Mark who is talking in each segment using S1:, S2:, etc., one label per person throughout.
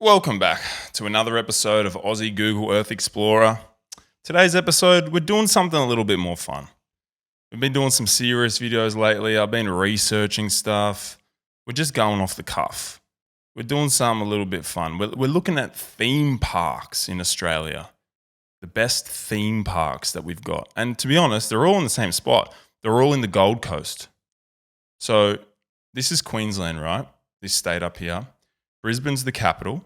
S1: Welcome back to another episode of Aussie Google Earth Explorer. Today's episode, we're doing something a little bit more fun. We've been doing some serious videos lately. I've been researching stuff. We're just going off the cuff. We're doing something a little bit fun. We're looking at theme parks in Australia. The best theme parks that we've got. And to be honest, they're all in the same spot. They're all in the Gold Coast. So this is Queensland, right? This state up here. Brisbane's the capital.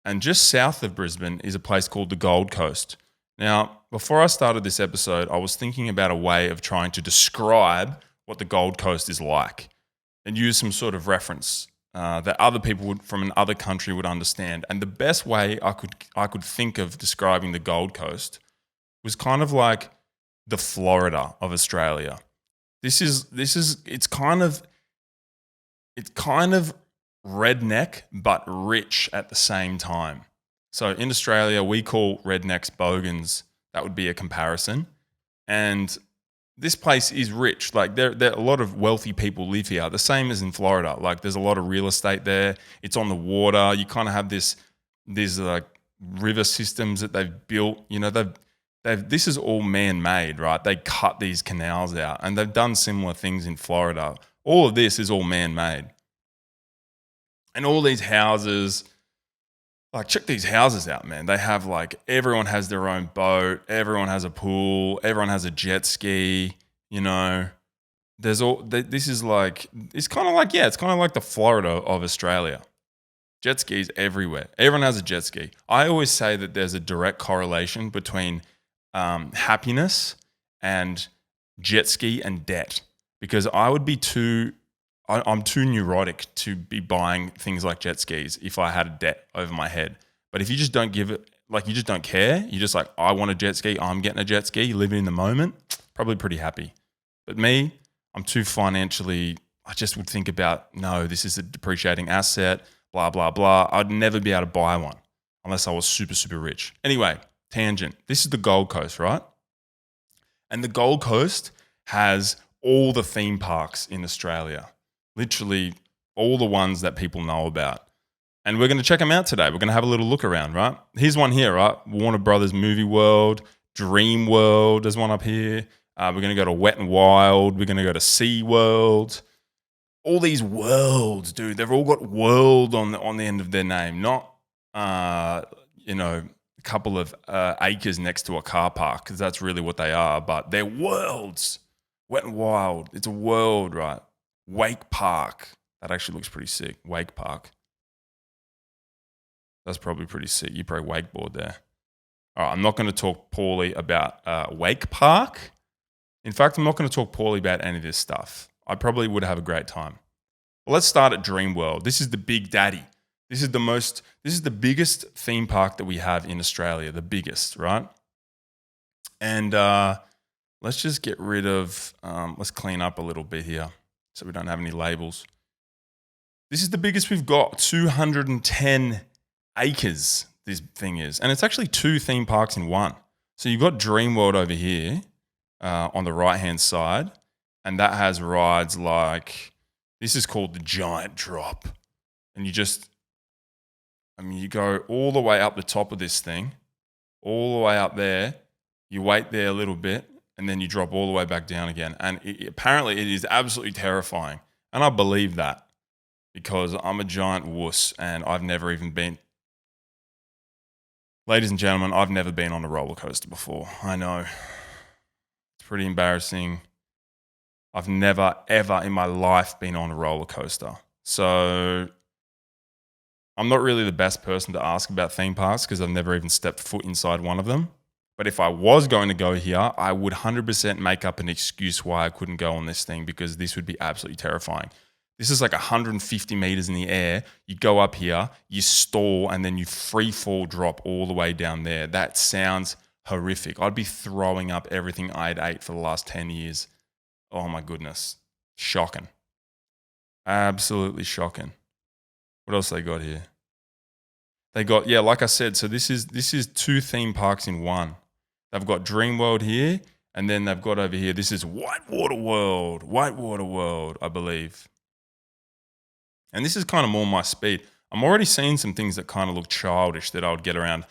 S1: And just south of Brisbane is a place called the Gold Coast. Now, before I started this episode, I was thinking about a way of trying to describe what the Gold Coast is like and use some sort of reference that other people from another country would understand. And the best way I could think of describing the Gold Coast was kind of like the Florida of Australia. It's kind of redneck but rich at the same time. So in Australia, we call rednecks bogans. That would be a comparison. And this place is rich. Like there a lot of wealthy people live here. The same as in Florida. Like there's a lot of real estate there. It's on the water. You kind of have these like river systems that they've built. You know, this is all man-made, right? They cut these canals out, and they've done similar things in Florida. All of this is all man-made. And all these houses, like check these houses out, man. They have everyone has their own boat, everyone has a pool, everyone has a jet ski, you know. It's kind of like the Florida of Australia. Jet skis everywhere. Everyone has a jet ski. I always say that there's a direct correlation between happiness and jet ski and debt, because I'm too neurotic to be buying things like jet skis if I had a debt over my head. But if you just don't give it, you just don't care, you're just like, I want a jet ski, I'm getting a jet ski, living in the moment, probably pretty happy. But me, I'm too financially, I just would think about, no, this is a depreciating asset, blah, blah, blah. I'd never be able to buy one unless I was super, super rich. Anyway, tangent. This is the Gold Coast, right? And the Gold Coast has all the theme parks in Australia. Literally all the ones that people know about. And we're going to check them out today. We're going to have a little look around, right? Here's one here, right? Warner Brothers Movie World, Dreamworld, there's one up here. We're going to go to Wet and Wild. We're going to go to SeaWorld. All these worlds, dude. They've all got world on the end of their name, not, a couple of acres next to a car park, because that's really what they are. But they're worlds. Wet and Wild. It's a world, right? Wake Park. That actually looks pretty sick. Wake Park. That's probably pretty sick. You probably wakeboard there. All right, I'm not going to talk poorly about Wake Park. In fact, I'm not going to talk poorly about any of this stuff. I probably would have a great time. Well, let's start at Dreamworld. This is the big daddy. This is the biggest theme park that we have in Australia. The biggest, right? And let's just get rid of, let's clean up a little bit here, so we don't have any labels. This is the biggest we've got, 210 acres this thing is. And it's actually two theme parks in one. So you've got Dreamworld over here on the right-hand side, and that has rides like, this is called the Giant Drop. And you go all the way up the top of this thing, all the way up there, you wait there a little bit, and then you drop all the way back down again. And apparently it is absolutely terrifying. And I believe that because I'm a giant wuss and I've never even been. Ladies and gentlemen, I've never been on a roller coaster before. I know. It's pretty embarrassing. I've never, ever in my life been on a roller coaster. So I'm not really the best person to ask about theme parks because I've never even stepped foot inside one of them. But if I was going to go here, I would 100% make up an excuse why I couldn't go on this thing, because this would be absolutely terrifying. This is like 150 meters in the air. You go up here, you stall, and then you free fall drop all the way down there. That sounds horrific. I'd be throwing up everything I'd ate for the last 10 years. Oh my goodness. Shocking. Absolutely shocking. What else they got here? They got, like I said, so this is two theme parks in one. They've got Dreamworld here, and then they've got over here, this is Whitewater World, I believe. And this is kind of more my speed. I'm already seeing some things that kind of look childish that I would get around.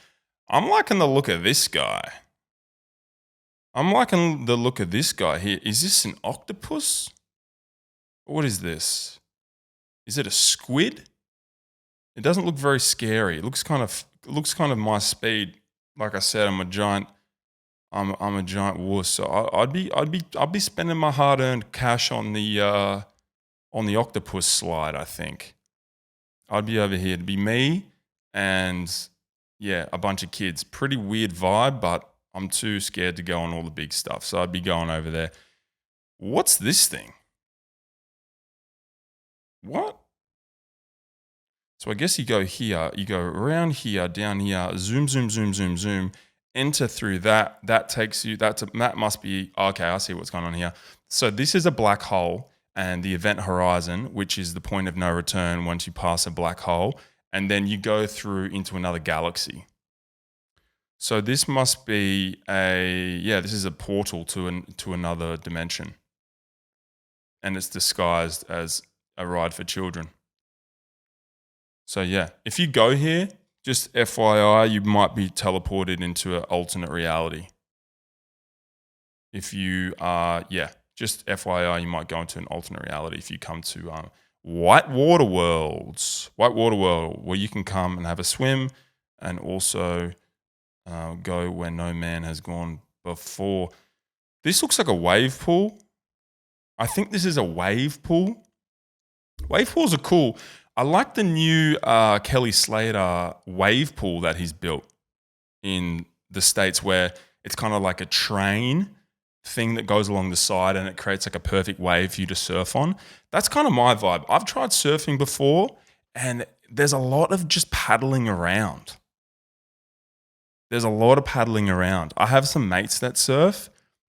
S1: I'm liking the look of this guy. Here. Is this an octopus? What is this? Is it a squid? It doesn't look very scary. It looks kind of my speed. Like I said, I'm a giant wuss. So I'd be spending my hard-earned cash on the octopus slide. I think I'd be over here. It'd be me and a bunch of kids. Pretty weird vibe, but I'm too scared to go on all the big stuff. So I'd be going over there. What's this thing? What? So I guess you go here, you go around here, down here, zoom, enter through that. That takes you, that must be, okay, I see what's going on here. So this is a black hole and the event horizon, which is the point of no return once you pass a black hole. And then you go through into another galaxy. So this must be this is a portal to another dimension. And it's disguised as a ride for children. So if you go here, just FYI, you might be teleported into an alternate reality. If you are, just FYI, you might go into an alternate reality if you come to Whitewater World, where you can come and have a swim and also go where no man has gone before. This looks like a wave pool. I think this is a wave pool. Wave pools are cool. I like the new Kelly Slater wave pool that he's built in the States, where it's kind of like a train thing that goes along the side and it creates like a perfect wave for you to surf on. That's kind of my vibe. I've tried surfing before and there's a lot of just paddling around. I have some mates that surf,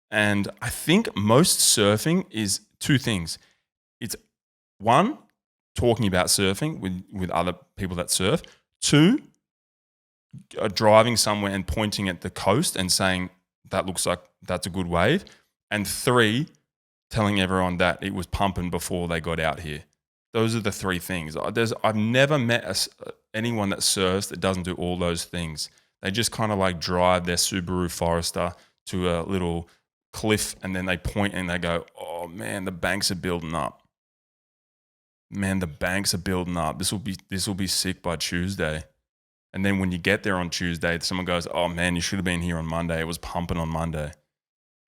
S1: and I think most surfing is two things. It's one, talking about surfing with other people that surf. Two, driving somewhere and pointing at the coast and saying, that looks like that's a good wave. And three, telling everyone that it was pumping before they got out here. Those are the three things. I've never met anyone that surfs that doesn't do all those things. They just kind of like drive their Subaru Forester to a little cliff and then they point and they go, oh man, the banks are building up. This will be sick by Tuesday. And then when you get there on Tuesday, someone goes, oh man, you should have been here on Monday. It was pumping on Monday.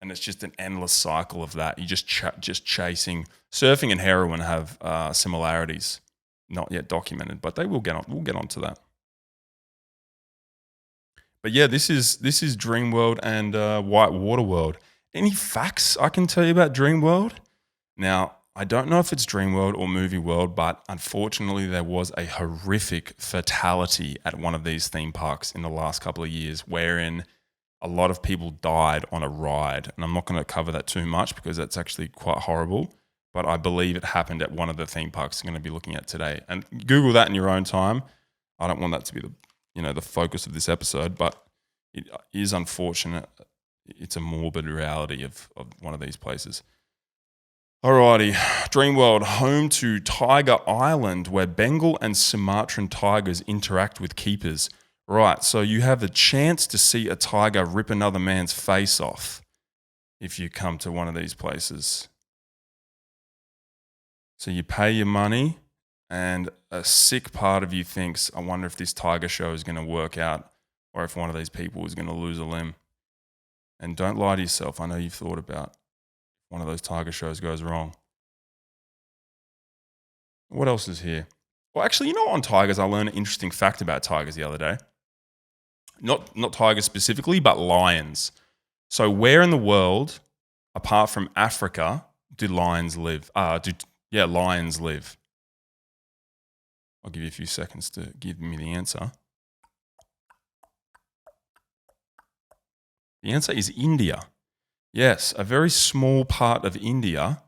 S1: And it's just an endless cycle of that. You just chasing. Surfing and heroin have similarities, not yet documented, but they will get on. We'll get onto that. But this is Dreamworld and Whitewater World. Any facts I can tell you about Dreamworld? Now, I don't know if it's Dreamworld or Movie World, but unfortunately there was a horrific fatality at one of these theme parks in the last couple of years, wherein a lot of people died on a ride. And I'm not going to cover that too much because that's actually quite horrible, but I believe it happened at one of the theme parks I'm going to be looking at today. And Google that in your own time. I don't want that to be the focus of this episode, but it is unfortunate. It's a morbid reality of one of these places. Alrighty, Dreamworld, home to Tiger Island, where Bengal and Sumatran tigers interact with keepers. Right, so you have the chance to see a tiger rip another man's face off if you come to one of these places. So you pay your money, and a sick part of you thinks, I wonder if this tiger show is going to work out, or if one of these people is going to lose a limb. And don't lie to yourself. I know you've thought about one of those tiger shows goes wrong. What else is here? Well, actually, on tigers, I learned an interesting fact about tigers the other day. Not tigers specifically, but lions. So where in the world, apart from Africa, do lions live? Lions live. I'll give you a few seconds to give me the answer. The answer is India. Yes, a very small part of India,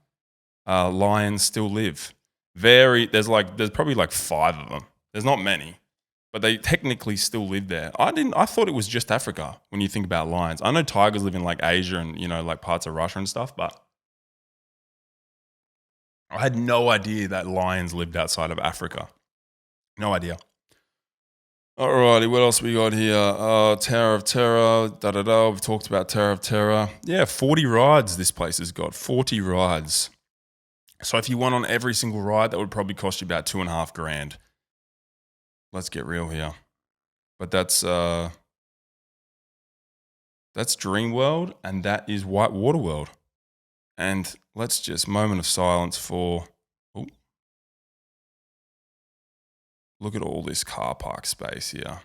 S1: lions still live. There's probably like 5 of them. There's not many, but they technically still live there. I thought it was just Africa when you think about lions. I know tigers live in like Asia and, like parts of Russia and stuff, but I had no idea that lions lived outside of Africa. No idea. Alrighty, what else we got here? Tower of Terror, da-da-da. We've talked about Tower of Terror. Yeah, 40 rides this place has got. 40 rides. So if you went on every single ride, that would probably cost you about $2,500. Let's get real here. But that's Dreamworld, and that is White Water World. And let's just moment of silence for. Oh, look at all this car park space here.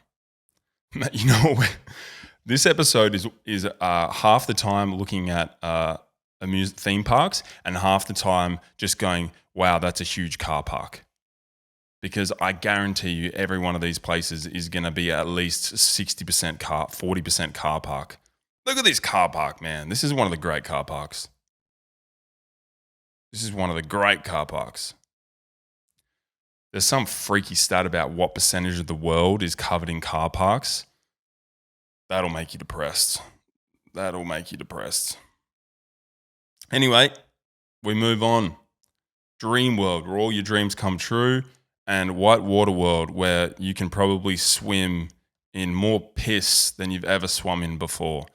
S1: You know, this episode is half the time looking at theme parks, and half the time just going, "Wow, that's a huge car park." Because I guarantee you, every one of these places is going to be at least 60% car, 40% car park. Look at this car park, man. This is one of the great car parks. This is one of the great car parks. There's some freaky stat about what percentage of the world is covered in car parks. That'll make you depressed. That'll make you depressed. Anyway, we move on. Dreamworld, where all your dreams come true, and White Water World, where you can probably swim in more piss than you've ever swum in before.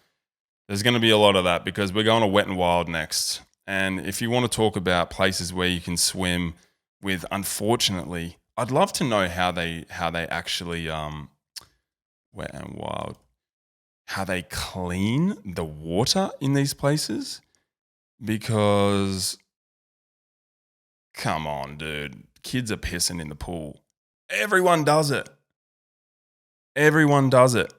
S1: There's going to be a lot of that because we're going to Wet and Wild next. And if you want to talk about places where you can swim with, unfortunately, I'd love to know how they actually Wet and Wild, how they clean the water in these places, because come on, dude, kids are pissing in the pool. Everyone does it. Everyone does it.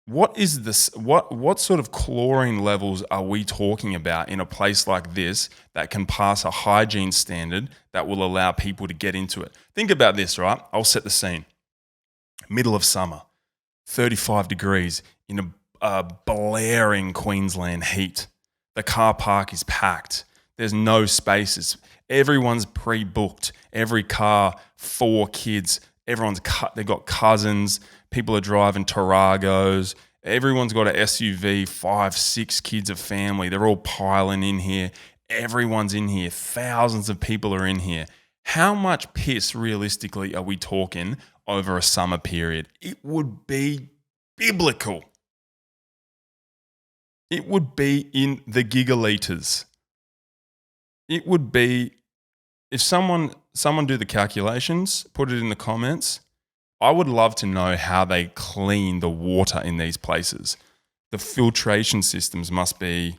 S1: What is this? What sort of chlorine levels are we talking about in a place like this that can pass a hygiene standard that will allow people to get into it? Think about this, right? I'll set the scene. Middle of summer, 35 degrees in a blaring Queensland heat. The car park is packed. There's no spaces. Everyone's pre-booked. Every car, 4 kids. They've got cousins. People are driving Taragos. Everyone's got an SUV, 5, 6 kids, a family. They're all piling in here. Everyone's in here. Thousands of people are in here. How much piss, realistically, are we talking over a summer period? It would be biblical. It would be in the gigaliters. It would be, if someone do the calculations, put it in the comments. I would love to know how they clean the water in these places. The filtration systems must be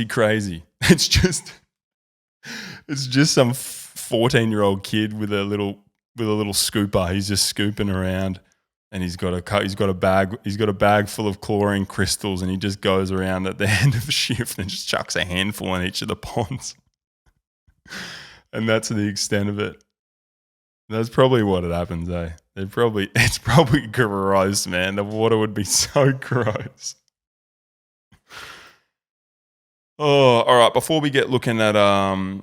S1: crazy. It's just some 14-year-old kid with a little scooper. He's just scooping around, and he's got a bag full of chlorine crystals, and he just goes around at the end of a shift and just chucks a handful in each of the ponds. And that's the extent of it. That's probably what it happens, eh? It's probably gross, man. The water would be so gross. Oh, all right. Before we get looking at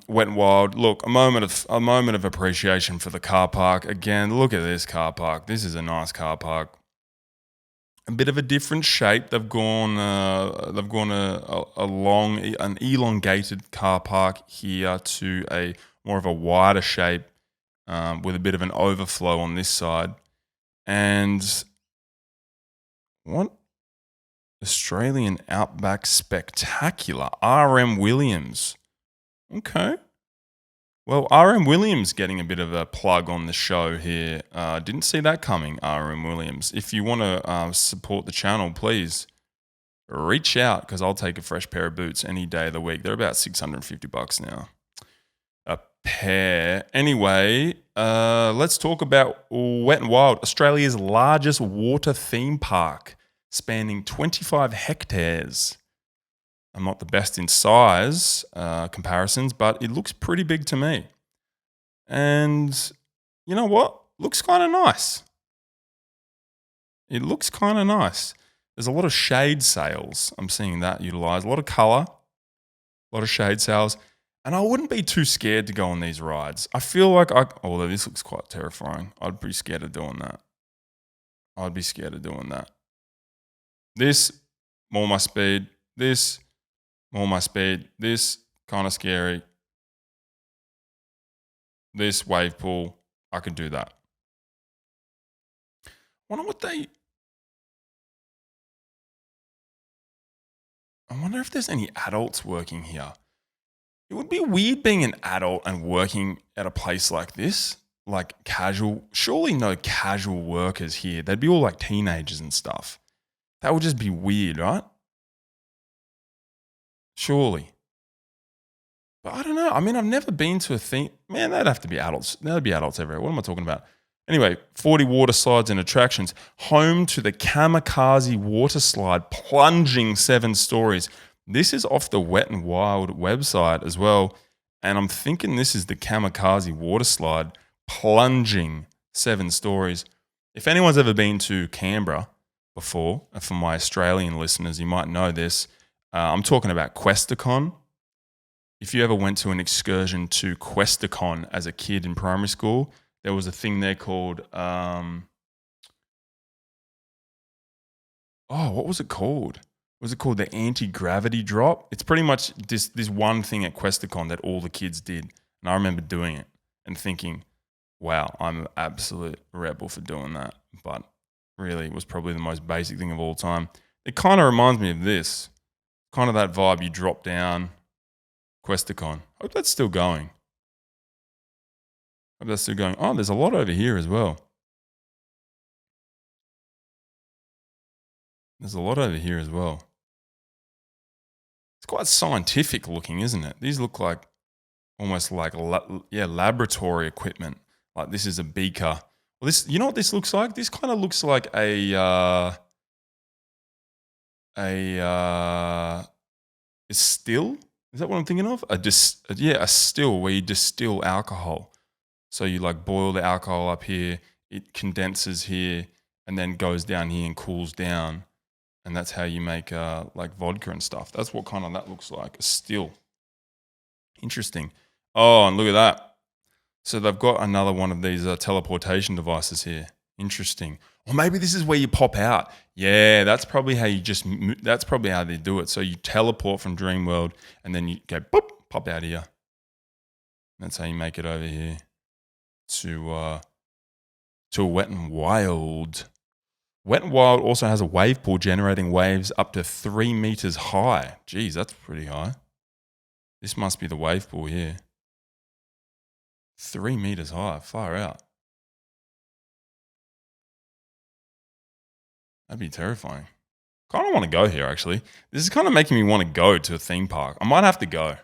S1: Wet and Wild, look, a moment of appreciation for the car park. Again, look at this car park. This is a nice car park. A bit of a different shape. They've gone an elongated car park here to a more of a wider shape, with a bit of an overflow on this side. And what? Australian Outback Spectacular, RM Williams. Okay. Well, RM Williams getting a bit of a plug on the show here. Didn't see that coming, RM Williams. If you want to support the channel, please reach out, because I'll take a fresh pair of boots any day of the week. They're about $650 now. A pair. Anyway, let's talk about Wet and Wild, Australia's largest water theme park, spanning 25 hectares. I'm not the best in size comparisons, but it looks pretty big to me. And you know what? Looks kind of nice. It looks kind of nice. There's a lot of shade sails. I'm seeing that utilized. A lot of color, a lot of shade sails. And I wouldn't be too scared to go on these rides. I feel like although this looks quite terrifying, I'd be scared of doing that. This, more my speed. This, more my speed. This, kind of scary. this wave pool, I could do that. I wonder if there's any adults working here. It would be weird being an adult and working at a place like this, like casual. Surely no casual workers here. They'd be all like teenagers and stuff. That would just be weird, right? Surely. But I don't know. I mean, I've never been to a thing. Man, that'd have to be adults. There'd be adults everywhere. What am I talking about? Anyway, 40 water slides and attractions. Home to the Kamikaze water slide, plunging 7 stories. This is off the Wet and Wild website as well. And I'm thinking this is the Kamikaze water slide, plunging 7 stories. If anyone's ever been to Canberra before, and for my Australian listeners, you might know this. I'm talking about Questacon. If you ever went to an excursion to Questacon as a kid in primary school, there was a thing there called, what was it called? Was it called the anti-gravity drop? It's pretty much this one thing at Questacon that all the kids did. And I remember doing it and thinking, wow, I'm an absolute rebel for doing that. But really, it was probably the most basic thing of all time. It kind of reminds me of this. Kind of that vibe, you drop down, Questacon. Hope that's still going. Oh, there's a lot over here as well. It's quite scientific looking, isn't it? These look like almost like laboratory equipment. Like this is a beaker. Well, this, you know what this looks like? This kind of looks like a still. Is that what I'm thinking of? A still where you distill alcohol. So you like boil the alcohol up here, it condenses here, and then goes down here and cools down. And that's how you make like vodka and stuff. That's what kind of that looks like, a still. Interesting. Oh, and look at that. So they've got another one of these teleportation devices here. Interesting. Or maybe this is where you pop out. Yeah, that's probably how that's probably how they do it. So you teleport from Dreamworld and then you go, boop, pop out here. That's how you make it over here to a Wet and Wild. Wet and Wild also has a wave pool generating waves up to 3 meters high. Geez, that's pretty high. This must be the wave pool here. 3 meters high, far out. That'd be terrifying. Kind of want to go here, actually. This is kind of making me want to go to a theme park. I might have to go.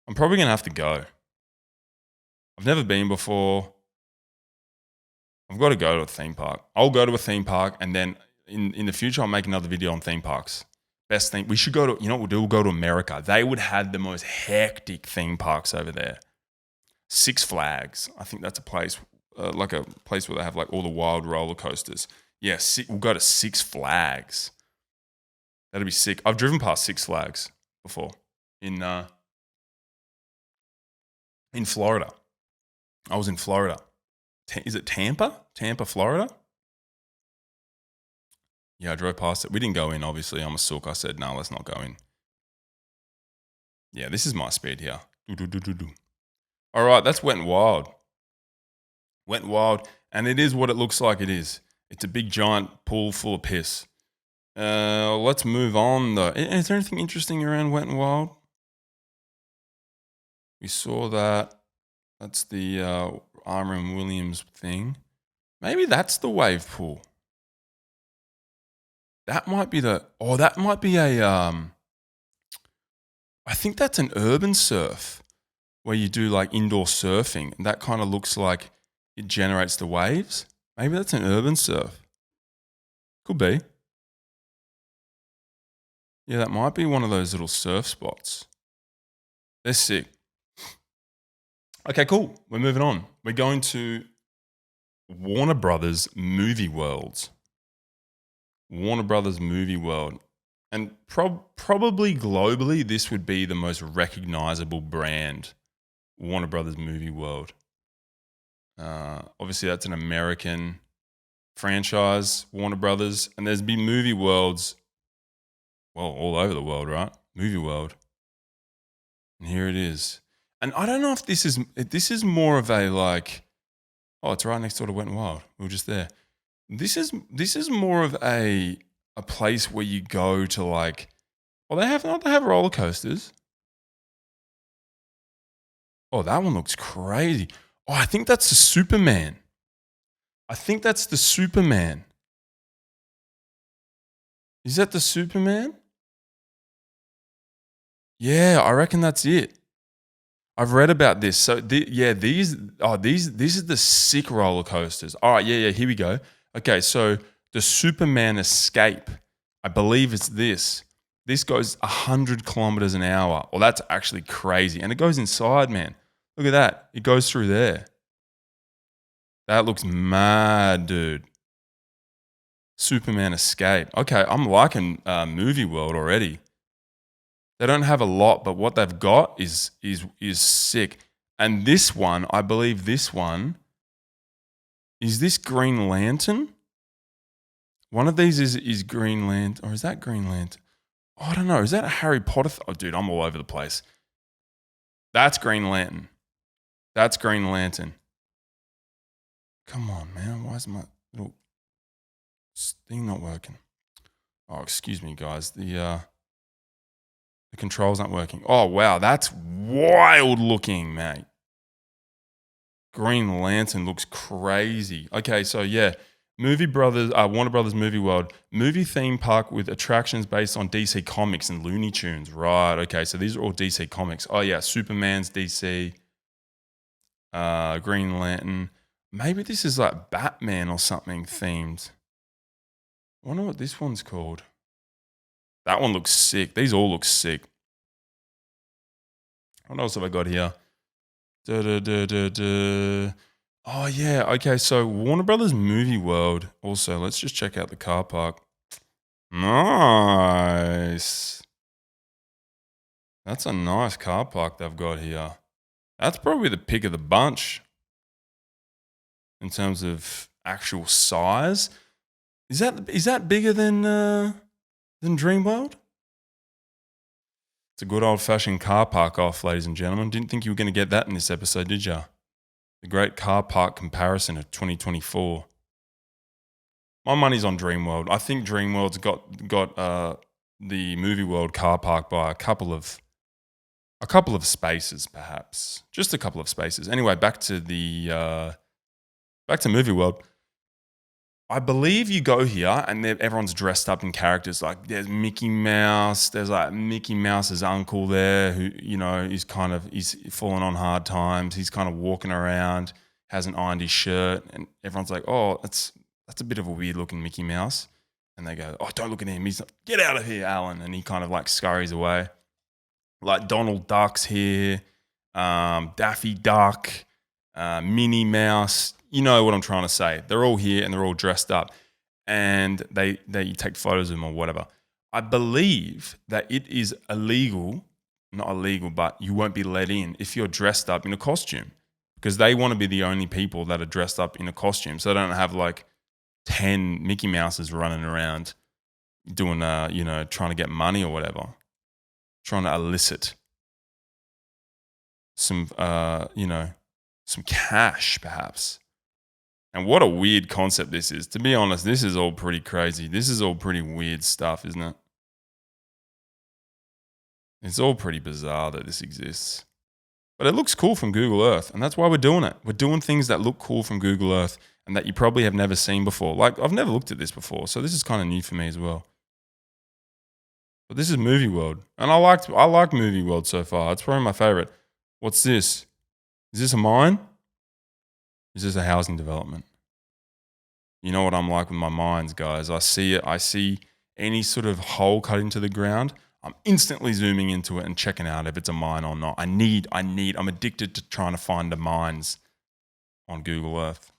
S1: I'm probably going to have to go. I've never been before. I've got to go to a theme park. I'll go to a theme park, and then in the future, I'll make another video on theme parks. Best thing, we should go to, you know what we'll do? We'll go to America. They would have the most hectic theme parks over there. Six Flags. I think that's a place, like a place where they have like all the wild roller coasters. Yeah, we'll go to Six Flags. That'd be sick. I've driven past Six Flags before in Florida. I was in Florida. Is it Tampa? Tampa, Florida? Yeah, I drove past it. We didn't go in, obviously. I'm a sook. I said, no, let's not go in. Yeah, this is my speed here. All right, that's Wet and Wild. Wet and Wild, and it is what it looks like it is. It's a big, giant pool full of piss. Let's move on, though. Is there anything interesting around Wet and Wild? We saw that. That's the Armour and Williams thing. Maybe that's the wave pool. That might be a, I think that's an urban surf where you do like indoor surfing. And that kind of looks like it generates the waves. Maybe that's an urban surf. Could be. Yeah, that might be one of those little surf spots. They're sick. Okay, cool. We're moving on. We're going to Warner Brothers Movie Worlds. Warner Brothers Movie World. And probably globally, this would be the most recognizable brand, Warner Brothers Movie World. Obviously, that's an American franchise, Warner Brothers. And there's been movie worlds, well, all over the world, right? Movie World. And here it is. And I don't know if this is more of a like, oh, it's right next door to Wet and Wild. We were just there. This is more of a place where you go to like, well, they have roller coasters. Oh, that one looks crazy. Oh, I think that's the Superman. I think that's the Superman. Is that the Superman? Yeah, I reckon that's it. I've read about this. So these are the sick roller coasters. All right, yeah, here we go. Okay, so the Superman Escape. I believe it's this. This goes 100 kilometers an hour. Well, that's actually crazy. And it goes inside, man. Look at that. It goes through there. That looks mad, dude. Superman Escape. Okay, I'm liking Movie World already. They don't have a lot, but what they've got is sick. And this one, I believe this one, is this Green Lantern? One of these is Green Lantern, or is that Green Lantern? Oh, I don't know. Is that a Harry Potter? Oh, dude, I'm all over the place. That's Green Lantern. That's Green Lantern. Come on, man. Why is my little thing not working? Oh, excuse me, guys. The controls aren't working. Oh, wow. That's wild looking, mate. Green Lantern looks crazy. Okay, so yeah. Warner Brothers Movie World, movie theme park with attractions based on DC Comics and Looney Tunes. Right, okay, so these are all DC Comics. Oh yeah, Superman's DC, Green Lantern. Maybe this is like Batman or something themed. I wonder what this one's called. That one looks sick. These all look sick. What else have I got here? Oh, yeah. Okay, so Warner Brothers Movie World. Also, let's just check out the car park. Nice. That's a nice car park they've got here. That's probably the pick of the bunch in terms of actual size. Is that bigger than Dreamworld? It's a good old-fashioned car park off, ladies and gentlemen. Didn't think you were going to get that in this episode, did you? The great car park comparison of 2024. My money's on Dreamworld. I think Dreamworld's got the Movie World car park by a couple of spaces, perhaps. Just a couple of spaces. Anyway, back to Movie World. I believe you go here and everyone's dressed up in characters. Like there's Mickey Mouse. There's like Mickey Mouse's uncle there who, he's fallen on hard times. He's kind of walking around, hasn't ironed his shirt. And everyone's like, oh, that's a bit of a weird looking Mickey Mouse. And they go, oh, don't look at him. He's like, get out of here, Alan. And he kind of like scurries away. Like Donald Duck's here, Daffy Duck, Minnie Mouse. You know what I'm trying to say. They're all here and they're all dressed up and they take photos of them or whatever. I believe that it is illegal, not illegal, but you won't be let in if you're dressed up in a costume because they want to be the only people that are dressed up in a costume. So they don't have like 10 Mickey Mouses running around doing, trying to get money or whatever, trying to elicit some, some cash perhaps. And what a weird concept this is. To be honest, this is all pretty crazy. This is all pretty weird stuff, isn't it? It's all pretty bizarre that this exists. But it looks cool from Google Earth, and that's why we're doing it. We're doing things that look cool from Google Earth and that you probably have never seen before. Like, I've never looked at this before, so this is kind of new for me as well. But this is Movie World, and I like Movie World so far. It's probably my favorite. What's this? Is this a mine? Is this a housing development? You know what I'm like with my mines, guys. I see it. I see any sort of hole cut into the ground. I'm instantly zooming into it and checking out if it's a mine or not. I'm addicted to trying to find the mines on Google Earth.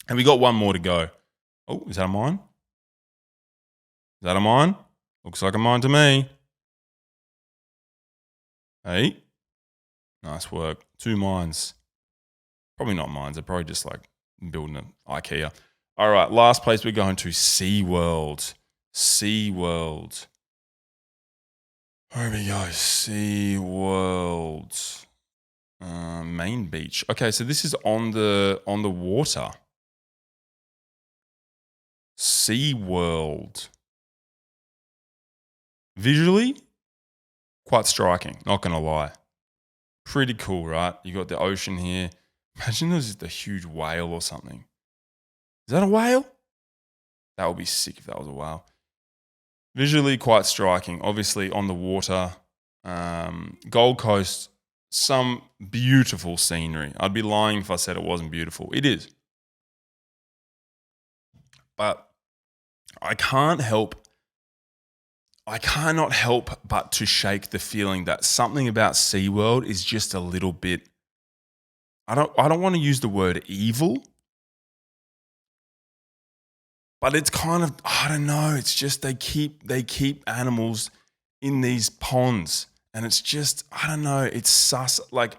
S1: And we got one more to go. Oh, is that a mine? Is that a mine? Looks like a mine to me. Hey, nice work. 2 mines. Probably not mines. They're probably just like building an IKEA. All right, last place we're going to, SeaWorld. SeaWorld. Where we go? SeaWorld. Main beach. Okay, so this is on the water. SeaWorld. Visually, quite striking, not gonna lie. Pretty cool, right? You got the ocean here. Imagine there's just a huge whale or something. Is that a whale? That would be sick if that was a whale. Visually quite striking, obviously on the water. Gold Coast, some beautiful scenery. I'd be lying if I said it wasn't beautiful. It is. But I cannot help but to shake the feeling that something about SeaWorld is just a little bit, I don't want to use the word evil, but it's kind of, I don't know, it's just they keep animals in these ponds, and it's just, I don't know, it's sus. Like,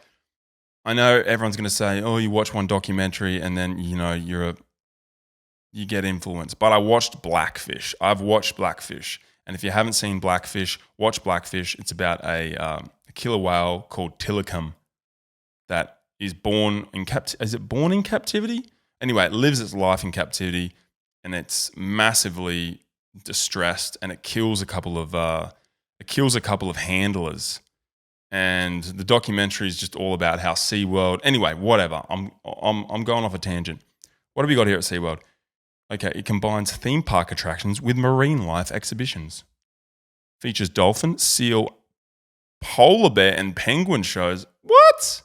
S1: I know everyone's going to say, oh, you watch one documentary and then, you get influenced. But I watched Blackfish. I've watched Blackfish. And if you haven't seen Blackfish, watch Blackfish. It's about a killer whale called Tilikum that is born in Is it born in captivity? Anyway, it lives its life in captivity, and it's massively distressed, and it kills a couple of handlers. And the documentary is just all about how SeaWorld. Anyway, whatever. I'm going off a tangent. What have we got here at SeaWorld? Okay, it combines theme park attractions with marine life exhibitions. Features dolphin, seal, polar bear, and penguin shows. What?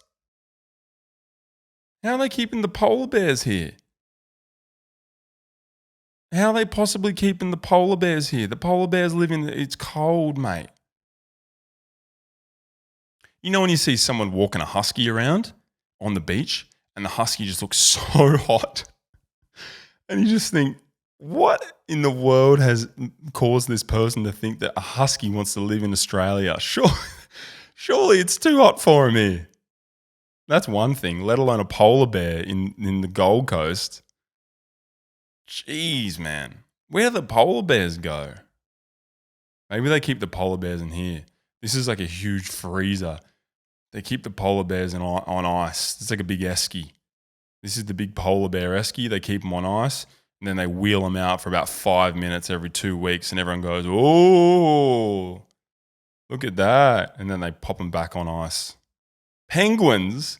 S1: How are they keeping the polar bears here? How are they possibly keeping the polar bears here? The polar bears live it's cold, mate. You know when you see someone walking a husky around on the beach and the husky just looks so hot? And you just think, what in the world has caused this person to think that a husky wants to live in Australia? Surely it's too hot for him here. That's one thing, let alone a polar bear in the Gold Coast. Jeez, man. Where do the polar bears go? Maybe they keep the polar bears in here. This is like a huge freezer. They keep the polar bears on ice. It's like a big esky. This is the big polar bear esky. They keep them on ice, and then they wheel them out for about 5 minutes every 2 weeks, and everyone goes, oh, look at that. And then they pop them back on ice. Penguins?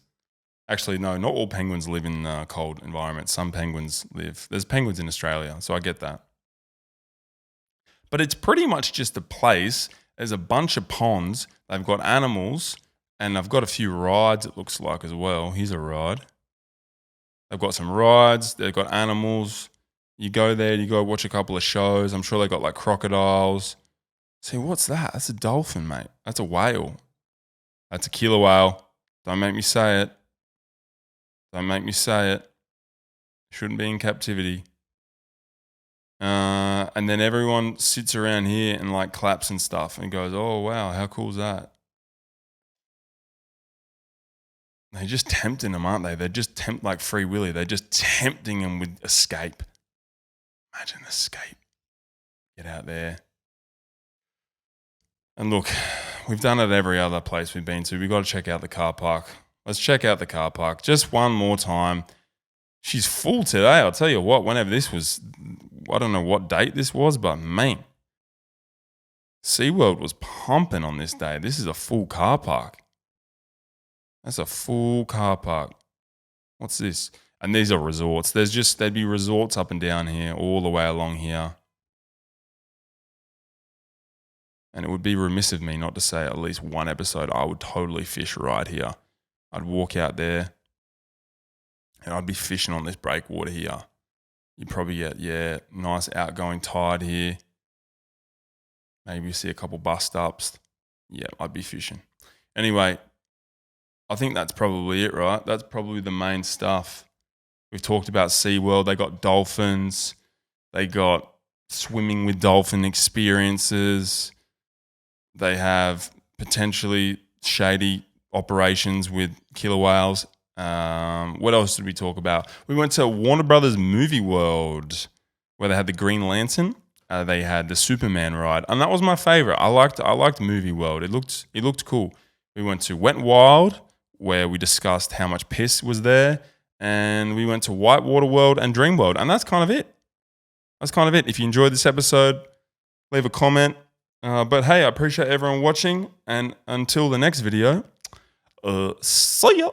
S1: Actually, no, not all penguins live in cold environments. Some penguins live. There's penguins in Australia, so I get that. But it's pretty much just a place. There's a bunch of ponds. They've got animals, and I've got a few rides, it looks like, as well. Here's a ride. They've got some rides. They've got animals. You go there, you go watch a couple of shows. I'm sure they got like crocodiles. See, what's that? That's a dolphin, mate. That's a whale. That's a killer whale. Don't make me say it. Don't make me say it. Shouldn't be in captivity. And then everyone sits around here and like claps and stuff and goes, oh, wow, how cool is that? They're just tempting them, aren't they? They're just like Free Willy. They're just tempting them with escape. Imagine escape. Get out there. And look, we've done it at every other place we've been to. We've got to check out the car park. Let's check out the car park just one more time. She's full today. I'll tell you what, whenever this was, I don't know what date this was, but man, SeaWorld was pumping on this day. This is a full car park. That's a full car park. What's this? And these are resorts. There'd be resorts up and down here, all the way along here. And it would be remiss of me not to say at least one episode I would totally fish right here. I'd walk out there and I'd be fishing on this breakwater here. You'd probably get, nice outgoing tide here. Maybe you see a couple bus stops. Yeah, I'd be fishing. Anyway, I think that's probably it, right? That's probably the main stuff. We've talked about SeaWorld. They got dolphins. They got swimming with dolphin experiences. They have potentially shady operations with killer whales. What else did we talk about? We went to Warner Brothers Movie World where they had the Green Lantern. they had the Superman ride, and that was my favorite. I liked Movie World. It looked cool. We went to Wet n Wild, where we discussed how much piss was there, and we went to Whitewater World and Dreamworld, and that's kind of it. If you enjoyed this episode, leave a comment. But hey, I appreciate everyone watching, and until the next video, see ya.